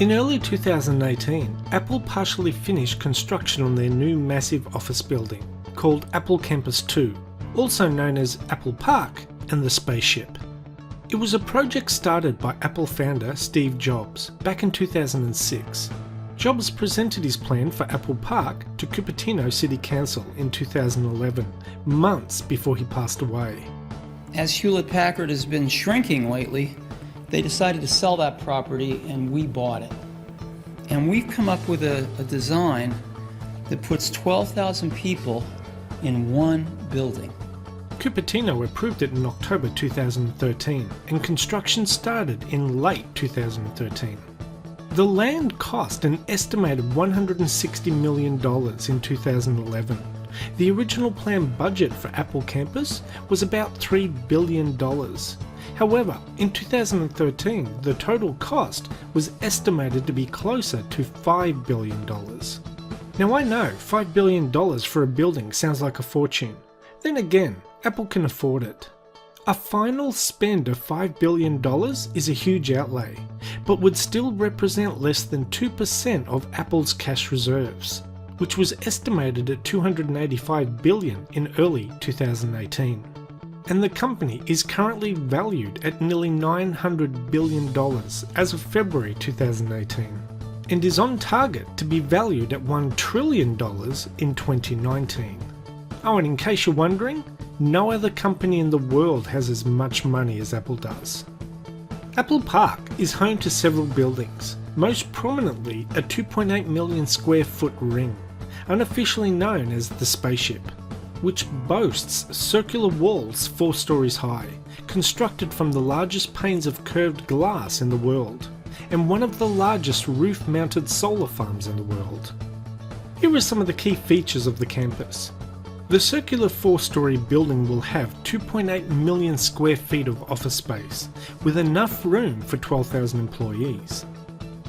In early 2018, Apple partially finished construction on their new massive office building, called Apple Campus 2, also known as Apple Park and the Spaceship. It was a project started by Apple founder Steve Jobs back in 2006. Jobs presented his plan for Apple Park to Cupertino City Council in 2011, months before he passed away. As Hewlett-Packard has been shrinking lately, they decided to sell that property and we bought it. And we've come up with a design that puts 12,000 people in one building. Cupertino approved it in October 2013 and construction started in late 2013. The land cost an estimated $160 million in 2011. The original planned budget for Apple Campus was about $3 billion. However, in 2013, the total cost was estimated to be closer to $5 billion. Now I know $5 billion for a building sounds like a fortune. Then again, Apple can afford it. A final spend of $5 billion is a huge outlay, but would still represent less than 2% of Apple's cash reserves, which was estimated at $285 billion in early 2018. And the company is currently valued at nearly $900 billion as of February 2018, and is on target to be valued at $1 trillion in 2019. Oh, and in case you're wondering, no other company in the world has as much money as Apple does. Apple Park is home to several buildings, most prominently a 2.8 million square foot ring, unofficially known as the Spaceship, which boasts circular walls 4 stories high, constructed from the largest panes of curved glass in the world, and one of the largest roof-mounted solar farms in the world. Here are some of the key features of the campus. The circular 4-story building will have 2.8 million square feet of office space, with enough room for 12,000 employees.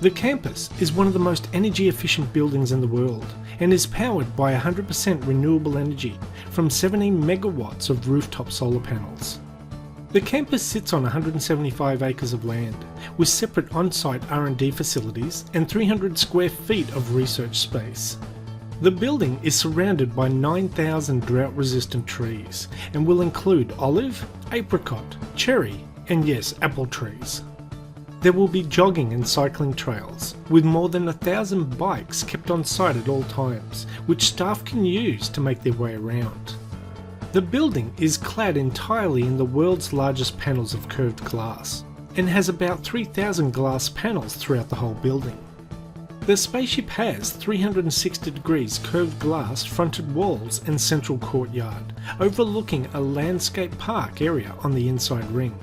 The campus is one of the most energy efficient buildings in the world and is powered by 100% renewable energy from 17 megawatts of rooftop solar panels. The campus sits on 175 acres of land, with separate on-site R&D facilities and 300 square feet of research space. The building is surrounded by 9,000 drought-resistant trees and will include olive, apricot, cherry, and yes, apple trees. There will be jogging and cycling trails, with more than 1,000 bikes kept on site at all times, which staff can use to make their way around. The building is clad entirely in the world's largest panels of curved glass, and has about 3,000 glass panels throughout the whole building. The Spaceship has 360 degrees curved glass fronted walls and central courtyard, overlooking a landscape park area on the inside ring.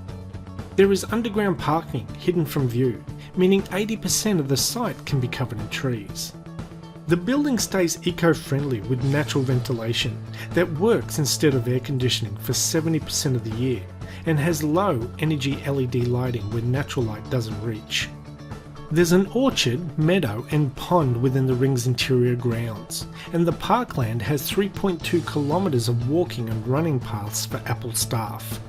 There is underground parking hidden from view, meaning 80% of the site can be covered in trees. The building stays eco-friendly with natural ventilation that works instead of air conditioning for 70% of the year, and has low energy LED lighting where natural light doesn't reach. There's an orchard, meadow and pond within the ring's interior grounds, and the parkland has 3.2 kilometers of walking and running paths for Apple staff.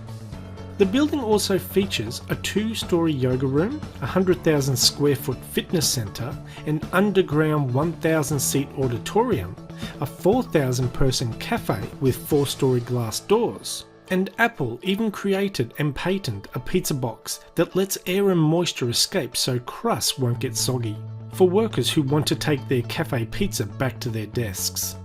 The building also features a 2-story yoga room, a 100,000 square foot fitness centre, an underground 1,000 seat auditorium, a 4,000 person cafe with 4-story glass doors, and Apple even created and patented a pizza box that lets air and moisture escape so crusts won't get soggy, for workers who want to take their cafe pizza back to their desks.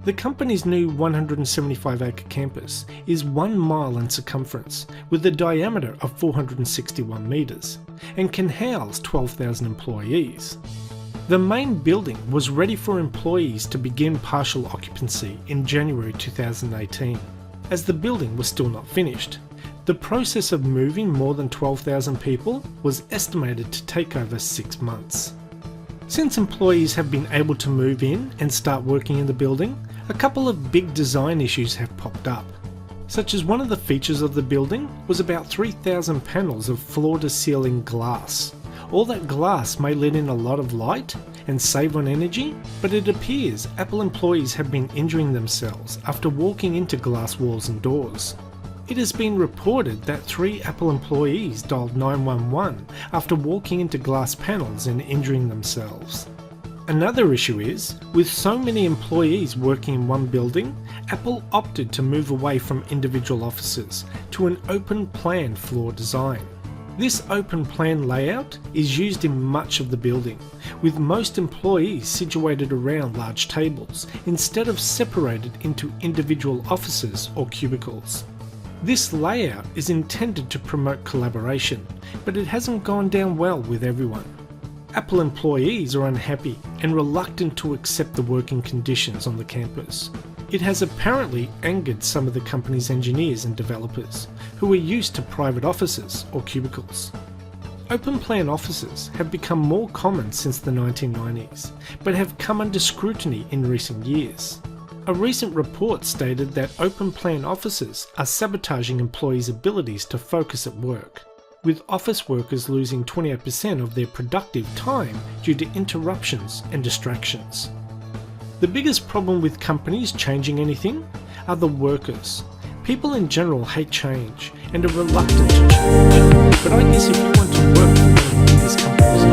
The company's new 175-acre campus is 1 mile in circumference, with a diameter of 461 metres, and can house 12,000 employees. The main building was ready for employees to begin partial occupancy in January 2018, as the building was still not finished. The process of moving more than 12,000 people was estimated to take over 6 months. Since employees have been able to move in and start working in the building, a couple of big design issues have popped up, such as one of the features of the building was about 3,000 panels of floor-to-ceiling glass. All that glass may let in a lot of light and save on energy, but it appears Apple employees have been injuring themselves after walking into glass walls and doors. It has been reported that 3 Apple employees dialed 911 after walking into glass panels and injuring themselves. Another issue is, with so many employees working in one building, Apple opted to move away from individual offices to an open plan floor design. This open plan layout is used in much of the building, with most employees situated around large tables instead of separated into individual offices or cubicles. This layout is intended to promote collaboration, but it hasn't gone down well with everyone. Apple employees are unhappy and reluctant to accept the working conditions on the campus. It has apparently angered some of the company's engineers and developers, who are used to private offices or cubicles. Open plan offices have become more common since the 1990s, but have come under scrutiny in recent years. A recent report stated that open plan offices are sabotaging employees' abilities to focus at work, with office workers losing 28% of their productive time due to interruptions and distractions. The biggest problem with companies changing anything are the workers. People in general hate change and are reluctant to change. But I guess if you want to work for one of the biggest companies